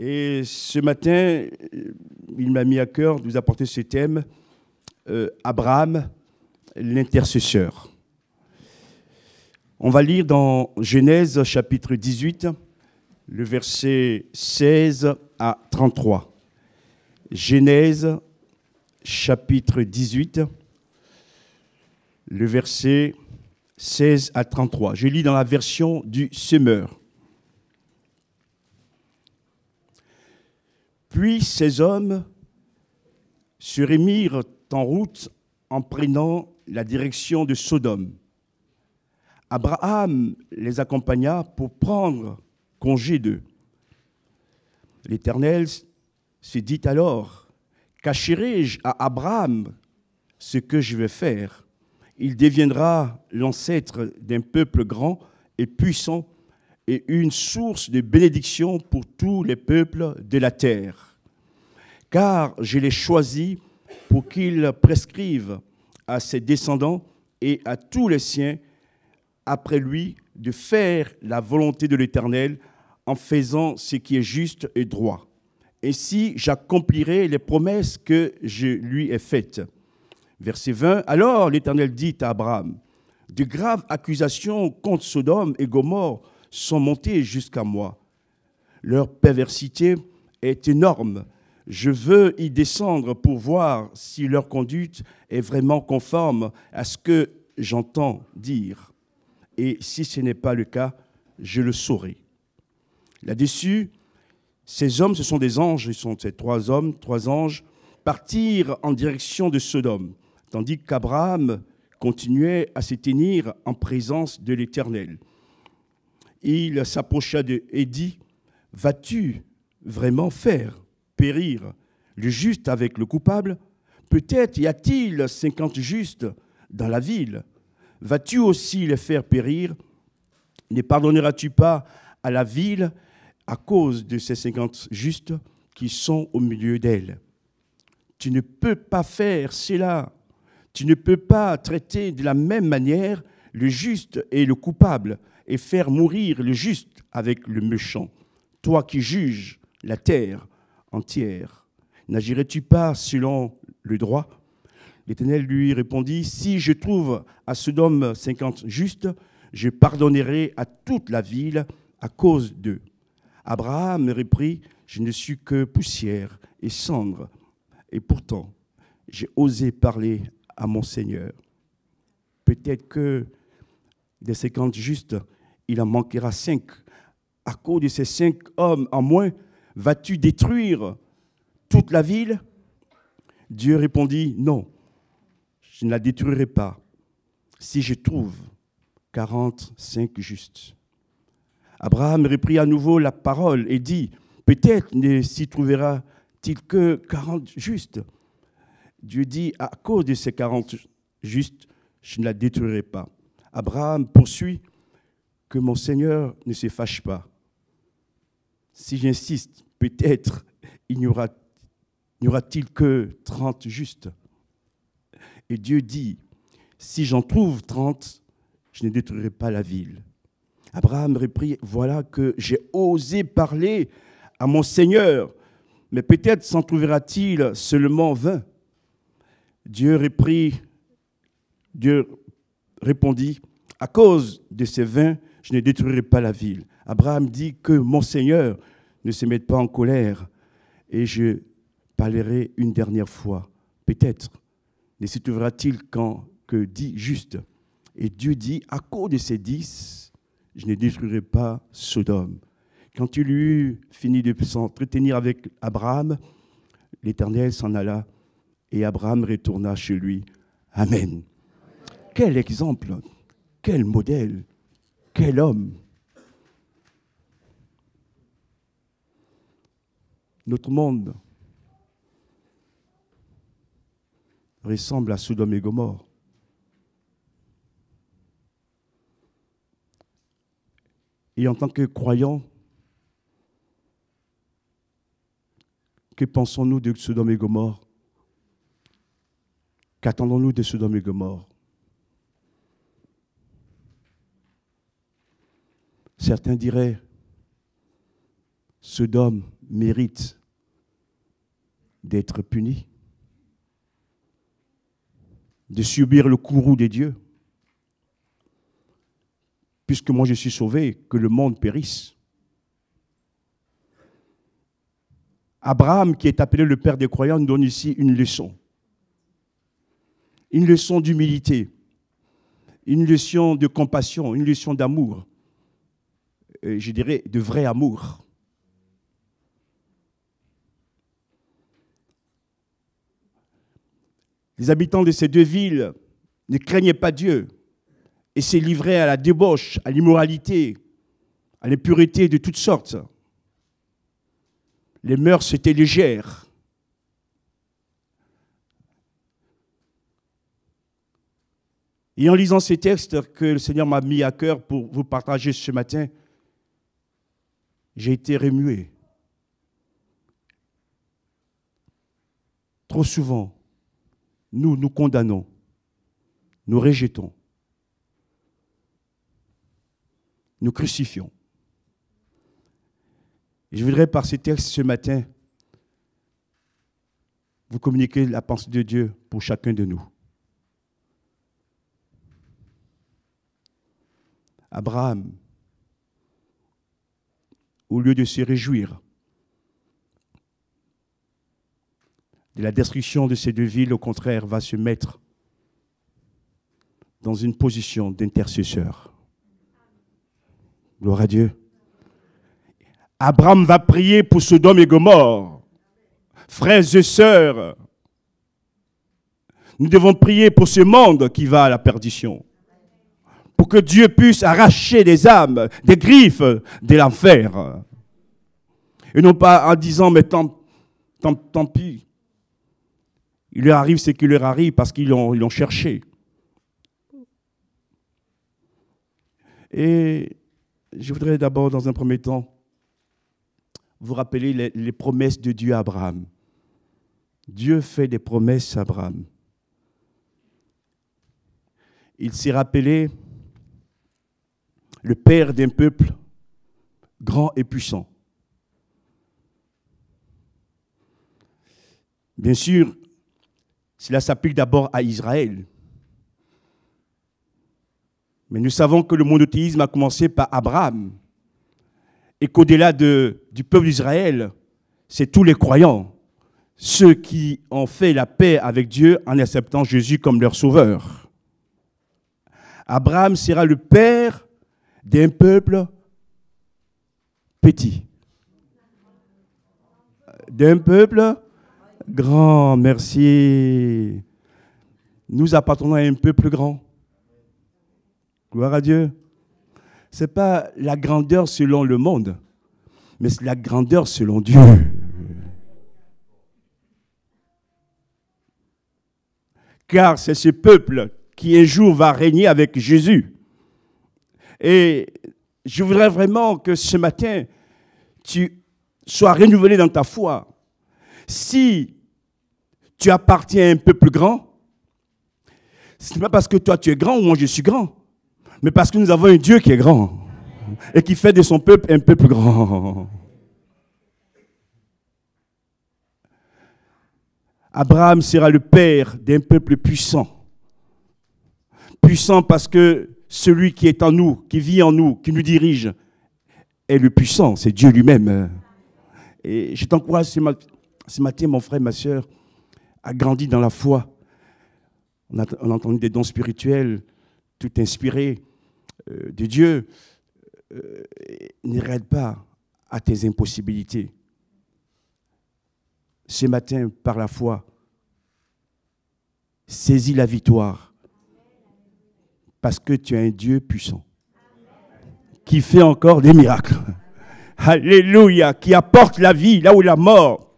Et ce matin, il m'a mis à cœur de vous apporter ce thème, Abraham, l'intercesseur. On va lire dans Genèse chapitre 18, le verset 16 à 33. Genèse chapitre 18, le verset 16 à 33. Je lis dans la version du Semeur. Puis ces hommes se remirent en route en prenant la direction de Sodome. Abraham les accompagna pour prendre congé d'eux. L'Éternel se dit alors, « Cacherai-je à Abraham ce que je vais faire ? Il deviendra l'ancêtre d'un peuple grand et puissant et une source de bénédiction pour tous les peuples de la terre. Car je l'ai choisi pour qu'il prescrive à ses descendants et à tous les siens après lui de faire la volonté de l'Éternel en faisant ce qui est juste et droit. Ainsi, j'accomplirai les promesses que je lui ai faites. » Verset 20, « Alors l'Éternel dit à Abraham, « De graves accusations contre Sodome et Gomorrhe sont montées jusqu'à moi. Leur perversité est énorme. Je veux y descendre pour voir si leur conduite est vraiment conforme à ce que j'entends dire. Et si ce n'est pas le cas, je le saurai. » Là-dessus, ces hommes, ce sont des anges, ils sont ces trois hommes, trois anges, partirent en direction de Sodome, tandis qu'Abraham continuait à se tenir en présence de l'Éternel. Il s'approcha d'eux et dit, « Vas-tu vraiment faire périr le juste avec le coupable? Peut-être y a-t-il 50 justes dans la ville. Vas-tu aussi les faire périr? Ne pardonneras-tu pas à la ville à cause de ces 50 justes qui sont au milieu d'elle? Tu ne peux pas faire cela. Tu ne peux pas traiter de la même manière le juste et le coupable et faire mourir le juste avec le méchant. Toi qui juges la terre entière, n'agirais-tu pas selon le droit? » L'Éternel lui répondit, « Si je trouve à Sodome 50 justes, je pardonnerai à toute la ville à cause d'eux. » Abraham reprit, « Je ne suis que poussière et cendre, et pourtant j'ai osé parler à mon Seigneur. Peut-être que des 50 justes, il en manquera 5. À cause de ces 5 hommes en moins, vas-tu détruire toute la ville? » Dieu répondit, « Non, je ne la détruirai pas si je trouve 45 justes. » Abraham reprit à nouveau la parole et dit, « Peut-être ne s'y trouvera-t-il que 40 justes. » Dieu dit, « À cause de ces 40 justes, je ne la détruirai pas. » Abraham poursuit, « Que mon Seigneur ne se fâche pas. Si j'insiste, peut-être n'y aura-t-il que 30 justes. » Et Dieu dit, « Si j'en trouve 30, je ne détruirai pas la ville. » Abraham reprit, « Voilà que j'ai osé parler à mon Seigneur, mais peut-être s'en trouvera-t-il seulement 20. » Dieu répondit, « À cause de ces 20, je ne détruirai pas la ville. » Abraham dit, « Que mon Seigneur ne se mette pas en colère, et je parlerai une dernière fois. Peut-être ne se trouvera-t-il que 10 justes. » Et Dieu dit, « À cause de ces 10, je ne détruirai pas Sodome. » Quand il eut fini de s'entretenir avec Abraham, l'Éternel s'en alla et Abraham retourna chez lui. Amen. Quel exemple, quel modèle, quel homme. Notre monde ressemble à Sodome et Gomorrhe. Et en tant que croyants, que pensons-nous de Sodome et Gomorrhe? Qu'attendons-nous de Sodome et Gomorrhe? Certains diraient, Sodome mérite d'être puni, de subir le courroux de Dieu, puisque moi je suis sauvé, que le monde périsse. Abraham, qui est appelé le père des croyants, nous donne ici une leçon d'humilité, une leçon de compassion, une leçon d'amour, je dirais de vrai amour. Les habitants de ces deux villes ne craignaient pas Dieu et se livraient à la débauche, à l'immoralité, à l'impureté de toutes sortes. Les mœurs étaient légères. Et en lisant ces textes que le Seigneur m'a mis à cœur pour vous partager ce matin, j'ai été remué. Trop souvent, nous condamnons, nous rejetons, nous crucifions. Je voudrais par ces textes ce matin vous communiquer la pensée de Dieu pour chacun de nous. Abraham, au lieu de se réjouir de la destruction de ces deux villes, au contraire, va se mettre dans une position d'intercesseur. Gloire à Dieu. Abraham va prier pour Sodome et Gomorrhe. Frères et sœurs, nous devons prier pour ce monde qui va à la perdition. Pour que Dieu puisse arracher des âmes, des griffes de l'enfer. Et non pas en disant, mais tant pis. Il leur arrive ce qui leur arrive parce qu'ils l'ont cherché. Et je voudrais d'abord, dans un premier temps, vous rappeler les promesses de Dieu à Abraham. Dieu fait des promesses à Abraham. Il s'est rappelé le père d'un peuple grand et puissant. Bien sûr, cela s'applique d'abord à Israël. Mais nous savons que le monothéisme a commencé par Abraham. Et qu'au-delà du peuple d'Israël, c'est tous les croyants, ceux qui ont fait la paix avec Dieu en acceptant Jésus comme leur sauveur. Abraham sera le père d'un peuple petit, d'un peuple grand. Merci. Nous appartenons à un peuple grand. Gloire à Dieu. Ce n'est pas la grandeur selon le monde, mais c'est la grandeur selon Dieu. Car c'est ce peuple qui un jour va régner avec Jésus. Et je voudrais vraiment que ce matin, tu sois renouvelé dans ta foi. Si tu appartiens à un peuple grand, ce n'est pas parce que toi tu es grand ou moi je suis grand, mais parce que nous avons un Dieu qui est grand et qui fait de son peuple un peuple grand. Abraham sera le père d'un peuple puissant. Puissant parce que celui qui est en nous, qui vit en nous, qui nous dirige, est le puissant, c'est Dieu lui-même. Et je t'encourage ce matin, mon frère, ma soeur, à grandir dans la foi. On a entendu des dons spirituels, tout inspiré de Dieu. N'arrête pas à tes impossibilités. Ce matin, par la foi, saisis la victoire. Parce que tu es un Dieu puissant. Qui fait encore des miracles. Alléluia. Qui apporte la vie là où la mort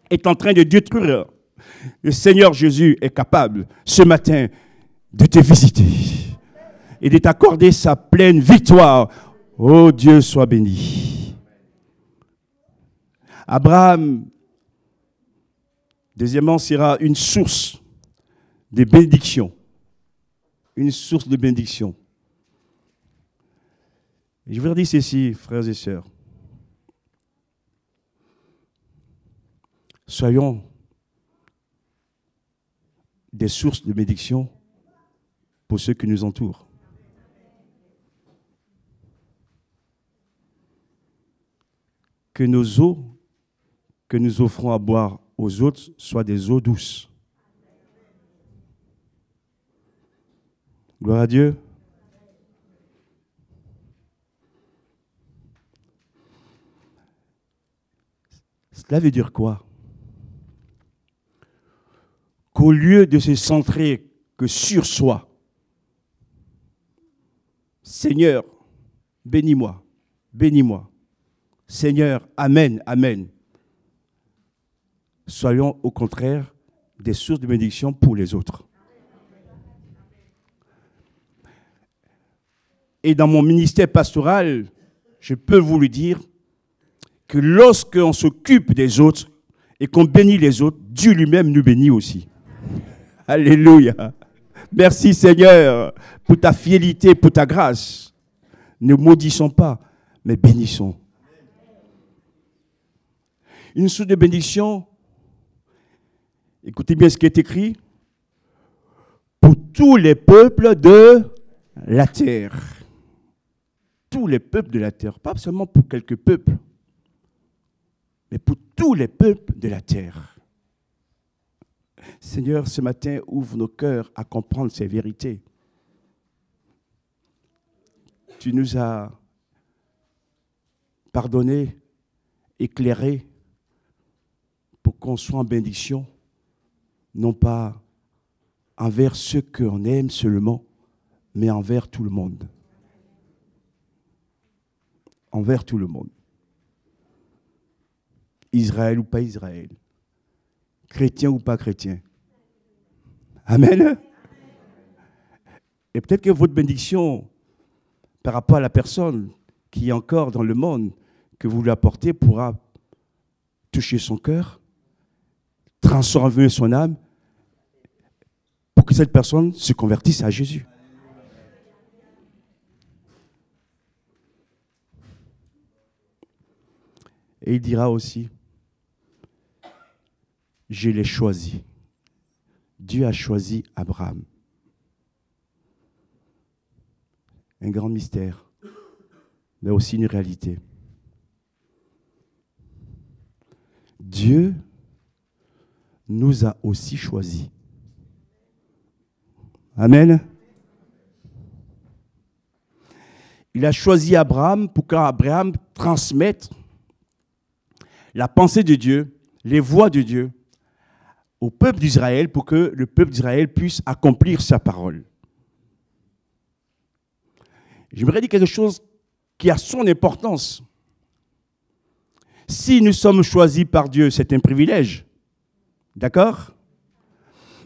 est en train de détruire. Le Seigneur Jésus est capable ce matin de te visiter et de t'accorder sa pleine victoire. Oh Dieu, sois béni. Abraham, deuxièmement, sera une source de bénédiction. Une source de bénédiction. Je voudrais dire ceci, frères et sœurs. Soyons des sources de bénédiction pour ceux qui nous entourent. Que nos eaux que nous offrons à boire aux autres soient des eaux douces. Gloire à Dieu. Cela veut dire quoi? Qu'au lieu de se centrer que sur soi, Seigneur, bénis-moi, bénis-moi. Seigneur, amen, amen. Soyons au contraire des sources de bénédiction pour les autres. Et dans mon ministère pastoral, je peux vous le dire, que lorsqu'on s'occupe des autres et qu'on bénit les autres, Dieu lui-même nous bénit aussi. Alléluia. Merci Seigneur pour ta fidélité, pour ta grâce. Ne maudissons pas, mais bénissons. Une source de bénédiction, écoutez bien ce qui est écrit, pour tous les peuples de la terre. Tous les peuples de la terre, pas seulement pour quelques peuples, mais pour tous les peuples de la terre. Seigneur, ce matin, ouvre nos cœurs à comprendre ces vérités. Tu nous as pardonné, éclairé, pour qu'on soit en bénédiction, non pas envers ceux qu'on aime seulement, mais envers tout le monde. Envers tout le monde. Israël ou pas Israël. Chrétien ou pas chrétien. Amen. Et peut-être que votre bénédiction par rapport à la personne qui est encore dans le monde que vous lui apportez pourra toucher son cœur, transformer son âme pour que cette personne se convertisse à Jésus. Et il dira aussi, je l'ai choisi. Dieu a choisi Abraham. Un grand mystère, mais aussi une réalité. Dieu nous a aussi choisis. Amen. Il a choisi Abraham pour qu'Abraham transmette la pensée de Dieu, les voies de Dieu au peuple d'Israël pour que le peuple d'Israël puisse accomplir sa parole. J'aimerais dire quelque chose qui a son importance. Si nous sommes choisis par Dieu, c'est un privilège. D'accord?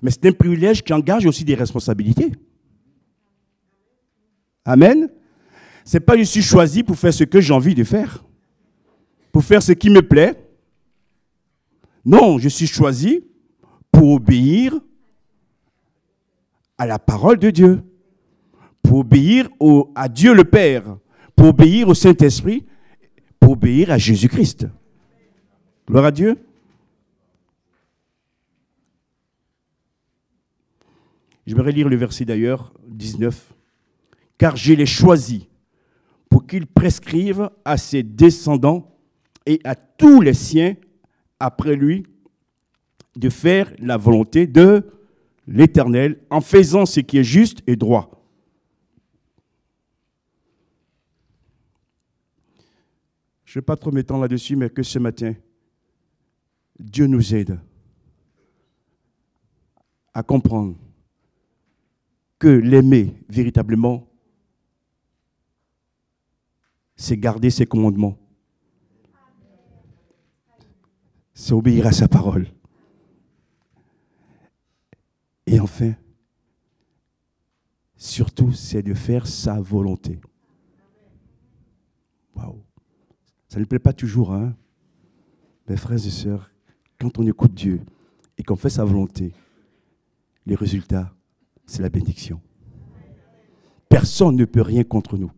Mais c'est un privilège qui engage aussi des responsabilités. Amen? Ce n'est pas je suis choisi pour faire ce que j'ai envie de faire, pour faire ce qui me plaît. Non, je suis choisi pour obéir à la parole de Dieu, pour obéir à Dieu le Père, pour obéir au Saint-Esprit, pour obéir à Jésus-Christ. Gloire à Dieu. J'aimerais lire le verset d'ailleurs, 19. « Car je l'ai choisi pour qu'il prescrive à ses descendants et à tous les siens après lui de faire la volonté de l'Éternel en faisant ce qui est juste et droit. » Je ne vais pas trop m'étendre là-dessus, mais que ce matin, Dieu nous aide à comprendre que l'aimer véritablement, c'est garder ses commandements. C'est obéir à sa parole. Et enfin, surtout, c'est de faire sa volonté. Waouh! Ça ne plaît pas toujours, hein? Mes frères et sœurs, quand on écoute Dieu et qu'on fait sa volonté, les résultats, c'est la bénédiction. Personne ne peut rien contre nous.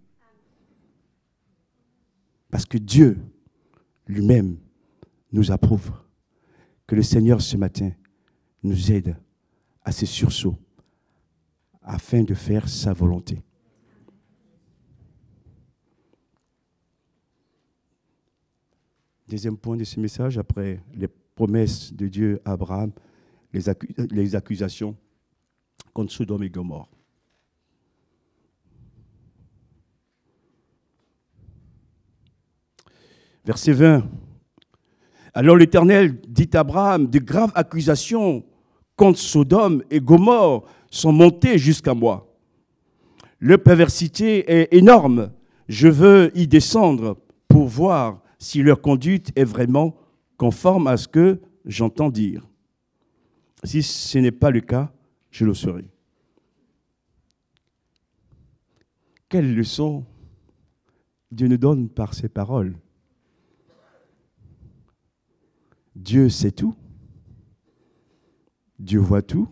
Parce que Dieu lui-même nous approuve Que le Seigneur ce matin nous aide à ces sursauts afin de faire sa volonté. Deuxième point de ce message, après les promesses de Dieu à Abraham, les accusations contre Sodome et Gomorrhe. Verset 20. Alors l'Éternel dit à Abraham, de graves accusations contre Sodome et Gomorrhe sont montées jusqu'à moi. Leur perversité est énorme. Je veux y descendre pour voir si leur conduite est vraiment conforme à ce que j'entends dire. Si ce n'est pas le cas, je le saurai. Quelle leçon Dieu nous donne par ces paroles? Dieu sait tout. Dieu voit tout.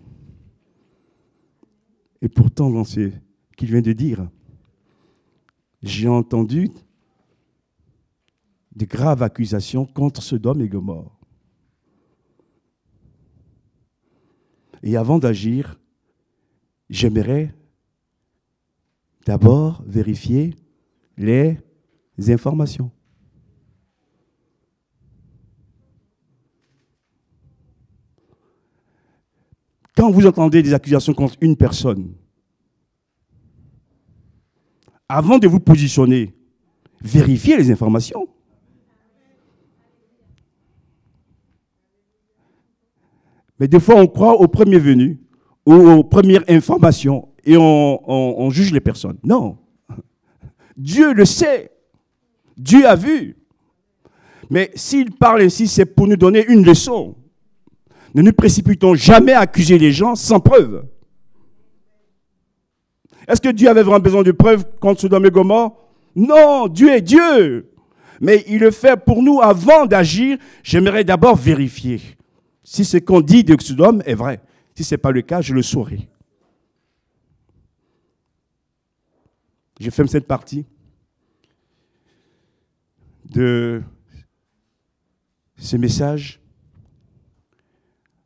Et pourtant, dans ce qu'il vient de dire, j'ai entendu de graves accusations contre Sodome et Gomorrhe. Et avant d'agir, j'aimerais d'abord vérifier les informations. Quand vous entendez des accusations contre une personne, avant de vous positionner, vérifiez les informations. Mais des fois, on croit au premier venu ou aux premières informations et on juge les personnes. Non. Dieu le sait. Dieu a vu. Mais s'il parle ainsi, c'est pour nous donner une leçon. Ne nous précipitons jamais à accuser les gens sans preuve. Est-ce que Dieu avait vraiment besoin de preuves contre Sodome et Gomorrhe? Non, Dieu est Dieu. Mais il le fait pour nous avant d'agir. J'aimerais d'abord vérifier si ce qu'on dit de Sodome est vrai. Si ce n'est pas le cas, je le saurai. Je ferme cette partie de ce message.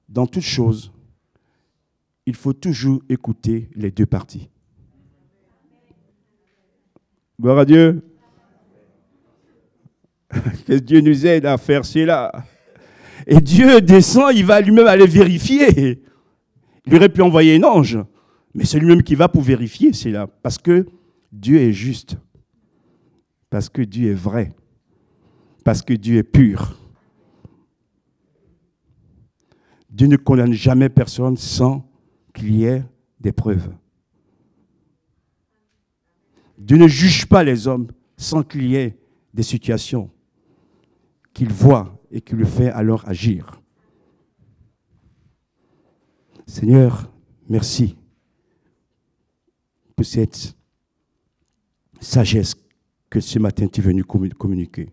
Dans toute chose, il faut toujours écouter les deux parties. Gloire à Dieu. Que Dieu nous aide à faire cela. Et Dieu descend, il va lui-même aller vérifier. Il aurait pu envoyer un ange, mais c'est lui-même qui va pour vérifier cela. Parce que Dieu est juste. Parce que Dieu est vrai. Parce que Dieu est pur. Dieu ne condamne jamais personne sans qu'il y ait des preuves. Dieu ne juge pas les hommes sans qu'il y ait des situations qu'il voit et qu'il le fait alors agir. Seigneur, merci pour cette sagesse que ce matin tu es venu communiquer.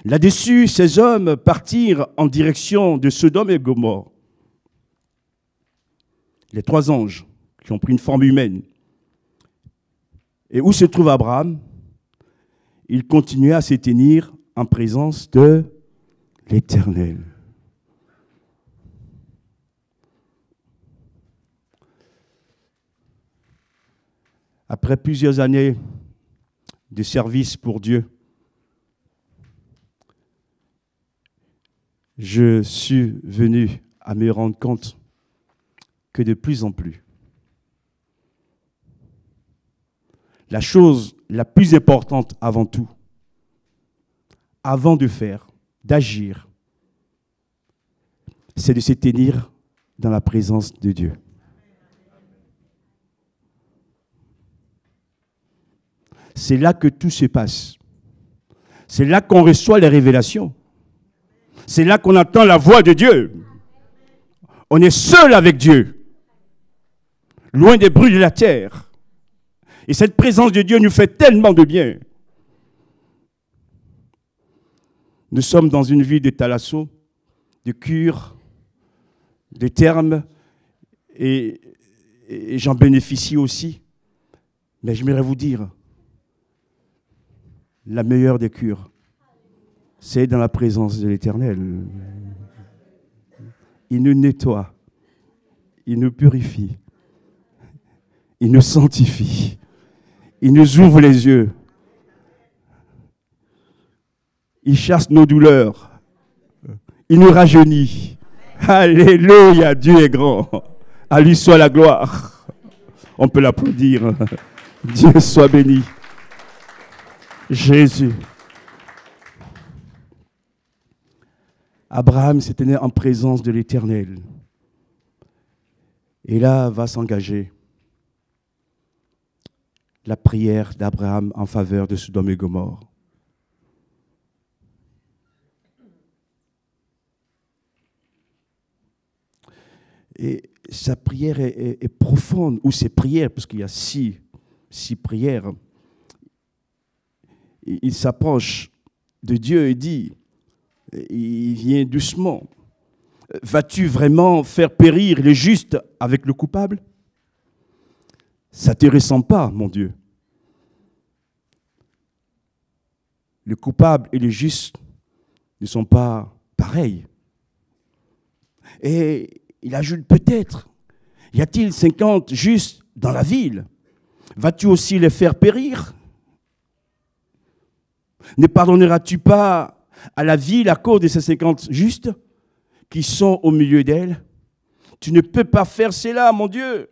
Là-dessus, ces hommes partirent en direction de Sodome et Gomorrhe. Les trois anges qui ont pris une forme humaine. Et où se trouve Abraham? Il continuait à se tenir en présence de l'Éternel. Après plusieurs années de service pour Dieu, je suis venu à me rendre compte que de plus en plus, la chose la plus importante avant tout, avant de faire, d'agir, c'est de se tenir dans la présence de Dieu. C'est là que tout se passe. C'est là qu'on reçoit les révélations. C'est là qu'on entend la voix de Dieu. On est seul avec Dieu, loin des bruits de la terre. Et cette présence de Dieu nous fait tellement de bien. Nous sommes dans une vie de thalasso, de cure, de termes, et j'en bénéficie aussi. Mais j'aimerais vous dire, la meilleure des cures, c'est dans la présence de l'Éternel. Il nous nettoie, il nous purifie, il nous sanctifie, il nous ouvre les yeux, il chasse nos douleurs, il nous rajeunit. Alléluia, Dieu est grand. À lui soit la gloire. On peut l'applaudir. Dieu soit béni. Jésus. Abraham s'est tenu en présence de l'Éternel. Et là va s'engager la prière d'Abraham en faveur de Sodome et Gomorrhe. Et sa prière est profonde, ou ses prières, parce qu'il y a six prières. Il s'approche de Dieu et dit, il vient doucement, vas-tu vraiment faire périr le juste avec le coupable? Ça ne te ressemble pas, mon Dieu. Le coupable et le juste ne sont pas pareils. Et il ajoute peut-être, y a-t-il 50 justes dans la ville? Vas-tu aussi les faire périr? Ne pardonneras-tu pas à la ville à cause de ces 50 justes qui sont au milieu d'elle? Tu ne peux pas faire cela, mon Dieu.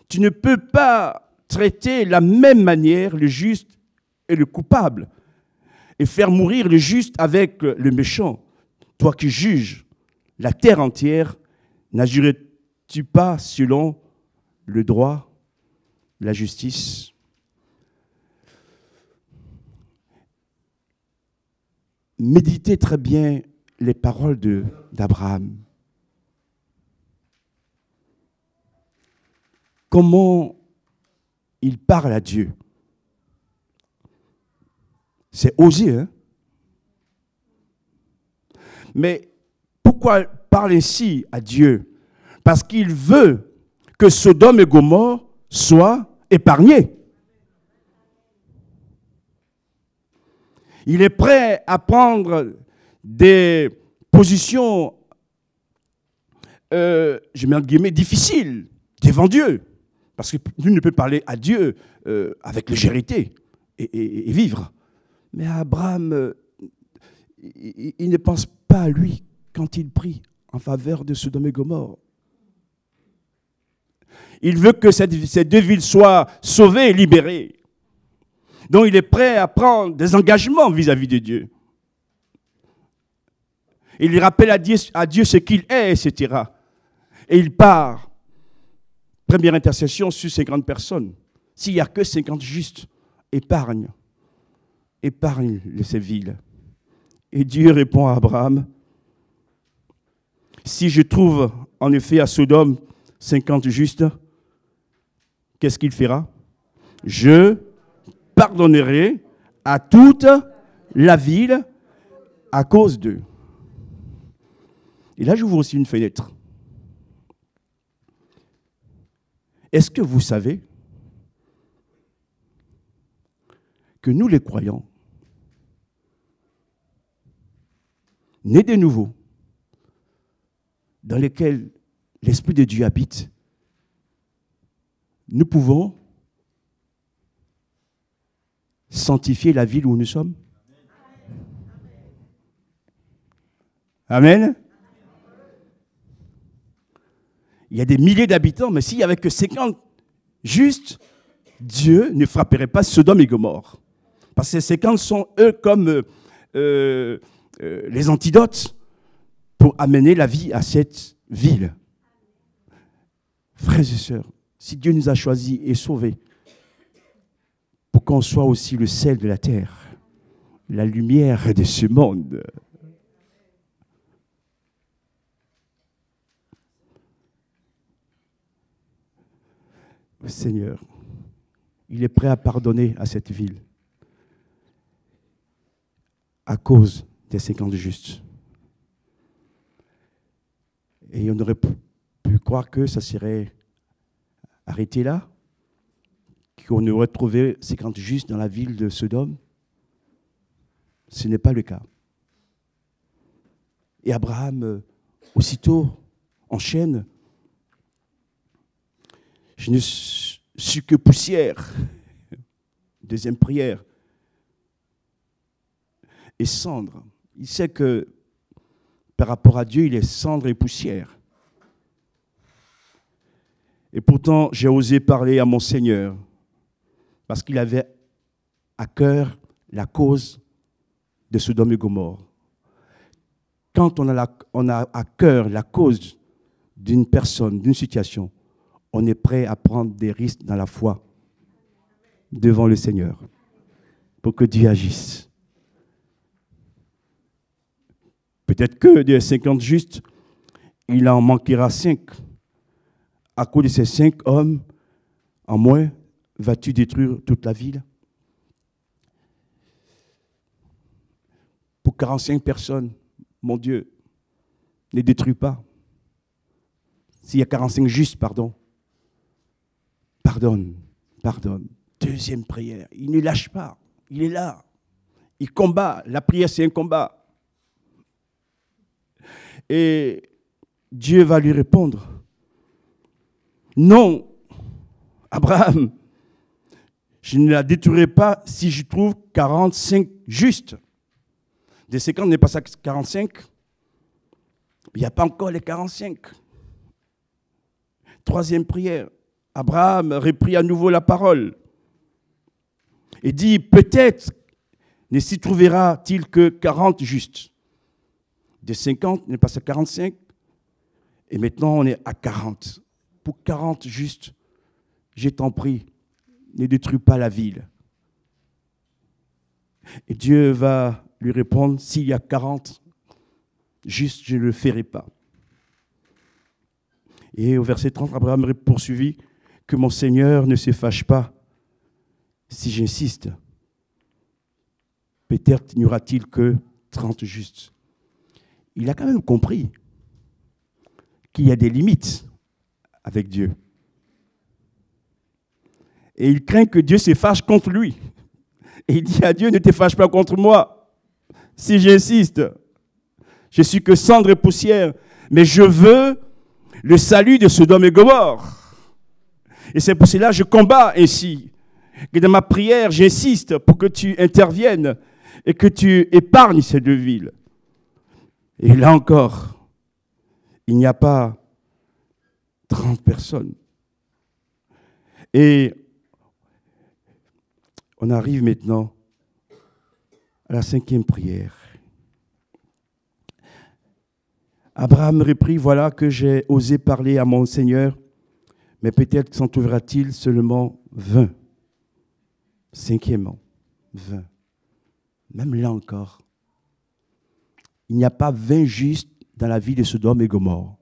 Tu ne peux pas traiter de la même manière le juste et le coupable et faire mourir le juste avec le méchant. Toi qui juges la terre entière, n'agirais-tu pas selon le droit, la justice? Méditez très bien les paroles d'Abraham. Comment il parle à Dieu. C'est osé, hein? Mais pourquoi il parle ainsi à Dieu? Parce qu'il veut que Sodome et Gomorrhe soient épargnés. Il est prêt à prendre des positions, je mets en guillemets, difficiles devant Dieu. Parce que nul ne peut parler à Dieu avec légèreté et vivre. Mais Abraham, il ne pense pas à lui quand il prie en faveur de Sodome et Gomorrhe. Il veut que ces deux villes soient sauvées et libérées. Donc il est prêt à prendre des engagements vis-à-vis de Dieu. Il rappelle à Dieu ce qu'il est, etc. Et il part. Première intercession sur 50 personnes. S'il n'y a que 50 justes, épargne ces villes. Et Dieu répond à Abraham, si je trouve en effet à Sodome 50 justes, qu'est-ce qu'il fera? Je pardonnerai à toute la ville à cause d'eux. Et là, j'ouvre aussi une fenêtre. Est-ce que vous savez que nous, les croyants, nés de nouveau, dans lesquels l'Esprit de Dieu habite, nous pouvons sanctifier la ville où nous sommes? Amen. Il y a des milliers d'habitants, mais s'il n'y avait que 50 justes, Dieu ne frapperait pas Sodome et Gomorrhe. Parce que ces 50 sont, eux, comme les antidotes pour amener la vie à cette ville. Frères et sœurs, si Dieu nous a choisis et sauvés, pour qu'on soit aussi le sel de la terre, la lumière de ce monde. Le Seigneur, il est prêt à pardonner à cette ville à cause des 50 justes. Et on aurait pu croire que ça serait arrêté là, qu'on aurait trouvé 50 justes dans la ville de Sodome. ce n'est pas le cas. Et Abraham, aussitôt, enchaîne. Je ne suis que poussière. Deuxième prière. Et cendre. Il sait que par rapport à Dieu, il est cendre et poussière. Et pourtant, j'ai osé parler à mon Seigneur parce qu'il avait à cœur la cause de Sodome et Gomorrhe. Quand on a à cœur la cause d'une personne, d'une situation, on est prêt à prendre des risques dans la foi devant le Seigneur pour que Dieu agisse. Peut-être que des 50 justes, il en manquera 5. À cause de ces 5 hommes, en moins, vas-tu détruire toute la ville? Pour 45 personnes, mon Dieu, ne détruis pas. S'il y a 45 justes, pardonne. Pardonne. Deuxième prière. Il ne lâche pas. Il est là. Il combat. La prière, c'est un combat. Et Dieu va lui répondre. Non, Abraham, je ne la détruirai pas si je trouve 45 justes. Des 50 n'est pas à 45. Il n'y a pas encore les 45. Troisième prière. Abraham reprit à nouveau la parole et dit, peut-être ne s'y trouvera-t-il que 40 justes. De 50 n'est pas à 45. Et maintenant, on est à 40. Pour 40 justes, je t'en prie, ne détruis pas la ville. Et Dieu va lui répondre, s'il y a 40 justes, je ne le ferai pas. Et au verset 30, Abraham poursuivit, que mon Seigneur ne se fâche pas si j'insiste. Peut-être n'y aura-t-il que 30 justes. Il a quand même compris qu'il y a des limites avec Dieu. Et il craint que Dieu se fâche contre lui. Et il dit à Dieu, ne te fâche pas contre moi. Si j'insiste, je suis que cendre et poussière, mais je veux le salut de Sodome et Gomorrhe. Et c'est pour cela que je combats ainsi. Que dans ma prière, j'insiste pour que tu interviennes et que tu épargnes ces 2 villes. Et là encore, il n'y a pas 30 personnes. Et on arrive maintenant à la 5e prière. Abraham reprit, voilà que j'ai osé parler à mon Seigneur, mais peut-être s'en trouvera-t-il seulement 20. 5e, 20. Même là encore, il n'y a pas 20 justes dans la vie de Sodome et Gomorrhe.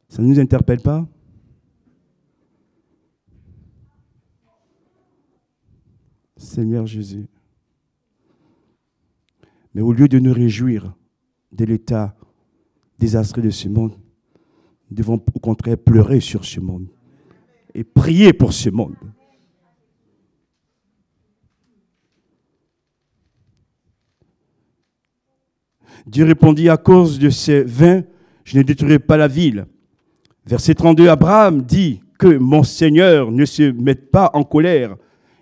Ça ne nous interpelle pas? Seigneur Jésus. Mais au lieu de nous réjouir de l'état désastreux de ce monde, nous devons au contraire pleurer sur ce monde et prier pour ce monde. Dieu répondit, à cause de ces 20, je ne détruirai pas la ville. Verset 32, Abraham dit que mon Seigneur ne se mette pas en colère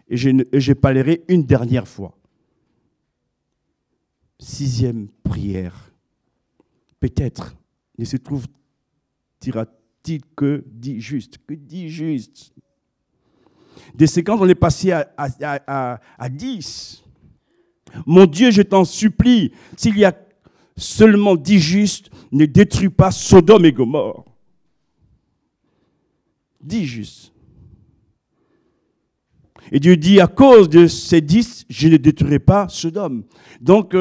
et je parlerai une dernière fois. 6e prière. Peut-être ne se trouvera-t-il que 10 justes. Que 10 justes. Des 50, on est passé à 10. Mon Dieu, je t'en supplie, s'il y a seulement 10 justes, ne détruis pas Sodome et Gomorrhe. 10 justes. Et Dieu dit, à cause de ces 10, je ne détruirai pas Sodome. Donc,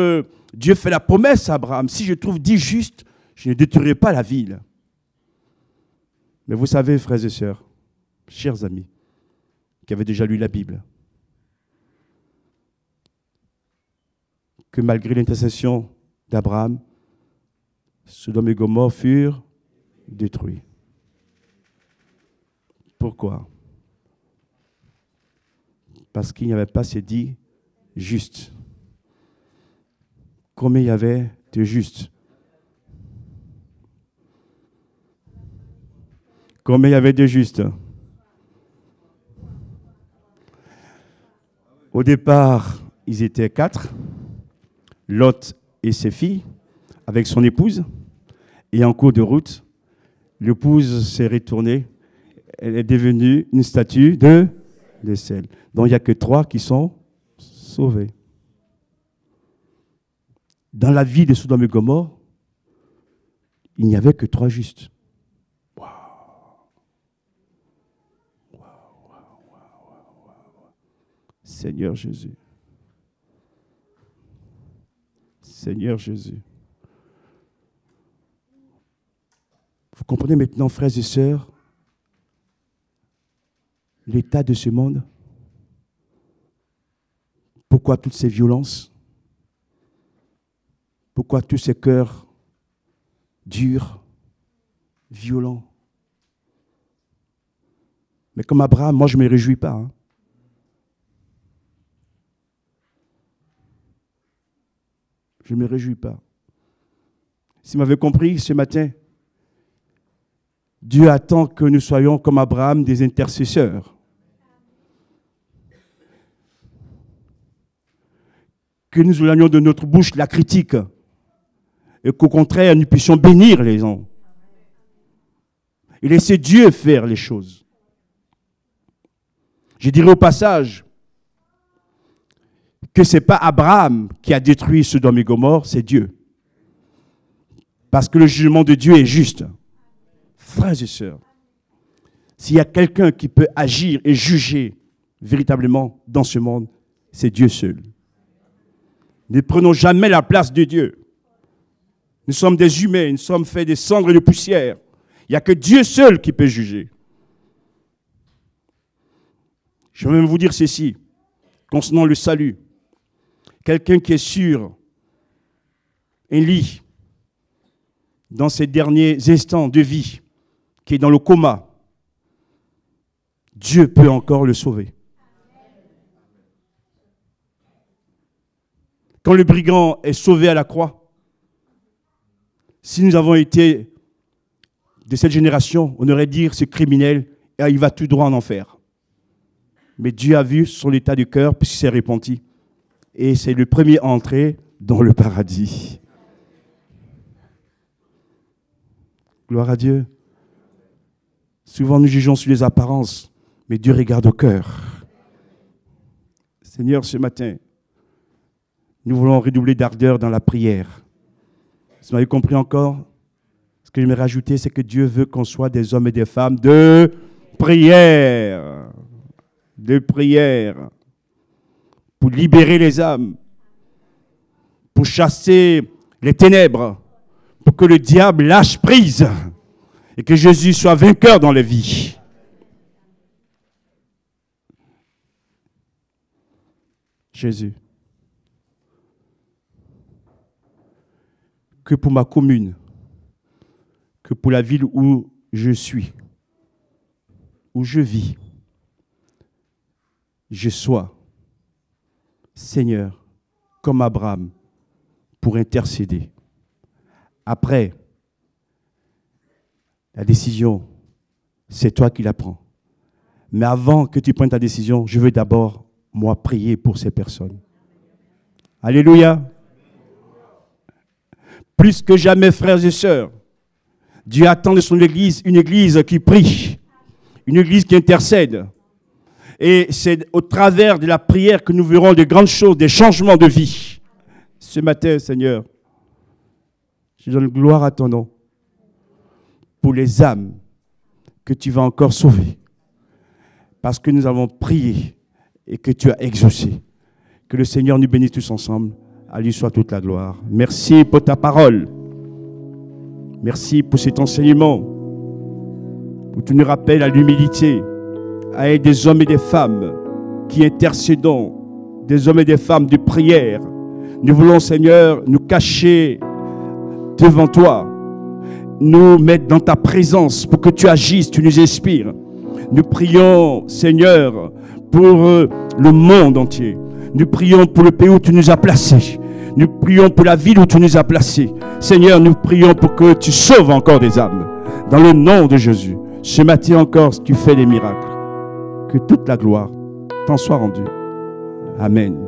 Dieu fait la promesse à Abraham, si je trouve 10 justes, je ne détruirai pas la ville. Mais vous savez, frères et sœurs, chers amis, qui avaient déjà lu la Bible, que malgré l'intercession d'Abraham, Sodome et Gomorrhe furent détruits. Pourquoi? Parce qu'il n'y avait pas ces 10 justes. Combien il y avait de justes? Combien il y avait de justes? Au départ, ils étaient 4. Lot et ses filles, avec son épouse. Et en cours de route, l'épouse s'est retournée. Elle est devenue une statue de sel. Donc il n'y a que 3 qui sont sauvés. Dans la vie de Sodome et Gomorrhe, il n'y avait que 3 justes. Wow. Wow, wow, wow, wow. Seigneur Jésus. Seigneur Jésus. Vous comprenez maintenant, frères et sœurs, l'état de ce monde? Pourquoi toutes ces violences? Pourquoi tous ces cœurs durs, violents? Mais comme Abraham, moi je ne me réjouis pas. Hein. Je ne me réjouis pas. Si vous m'avez compris ce matin, Dieu attend que nous soyons comme Abraham, des intercesseurs. Que nous éloignions de notre bouche la critique et qu'au contraire, nous puissions bénir les gens et laisser Dieu faire les choses. Je dirais au passage que ce n'est pas Abraham qui a détruit Sodome et Gomorrhe, c'est Dieu. Parce que le jugement de Dieu est juste. Frères et sœurs, s'il y a quelqu'un qui peut agir et juger véritablement dans ce monde, c'est Dieu seul. Ne prenons jamais la place de Dieu. Nous sommes des humains, nous sommes faits de cendres et de poussière. Il n'y a que Dieu seul qui peut juger. Je vais même vous dire ceci, concernant le salut. Quelqu'un qui est sur un lit, dans ses derniers instants de vie, qui est dans le coma, Dieu peut encore le sauver. Quand le brigand est sauvé à la croix, si nous avons été de cette génération, on aurait dit ce criminel, il va tout droit en enfer. Mais Dieu a vu son état de cœur, puisqu'il s'est repenti. Et c'est le premier à entrer dans le paradis. Gloire à Dieu. Souvent nous jugeons sur les apparences, mais Dieu regarde au cœur. Seigneur, ce matin, nous voulons redoubler d'ardeur dans la prière. Vous m'avez compris encore? Ce que je vais rajouter, c'est que Dieu veut qu'on soit des hommes et des femmes de prière. De prière. Pour libérer les âmes. Pour chasser les ténèbres. Pour que le diable lâche prise. Et que Jésus soit vainqueur dans la vie. Jésus. Que pour ma commune, que pour la ville où je suis, où je vis, je sois, Seigneur, comme Abraham, pour intercéder. Après, la décision, c'est toi qui la prends. Mais avant que tu prennes ta décision, je veux d'abord, moi, prier pour ces personnes. Alléluia. Plus que jamais, frères et sœurs, Dieu attend de son Église une Église qui prie, une Église qui intercède. Et c'est au travers de la prière que nous verrons de grandes choses, des changements de vie. Ce matin, Seigneur, je donne gloire à ton nom pour les âmes que tu vas encore sauver. Parce que nous avons prié et que tu as exaucé. Que le Seigneur nous bénisse tous ensemble. À lui soit toute la gloire. Merci pour ta parole. Merci pour cet enseignement où tu nous rappelles à l'humilité, à être des hommes et des femmes qui intercédons, des hommes et des femmes de prière. Nous voulons, Seigneur, nous cacher devant toi, nous mettre dans ta présence pour que tu agisses, tu nous inspires. Nous prions, Seigneur, pour le monde entier. Nous prions pour le pays où tu nous as placés. Nous prions pour la ville où tu nous as placés. Seigneur, nous prions pour que tu sauves encore des âmes. Dans le nom de Jésus. Ce matin encore, tu fais des miracles. Que toute la gloire t'en soit rendue. Amen.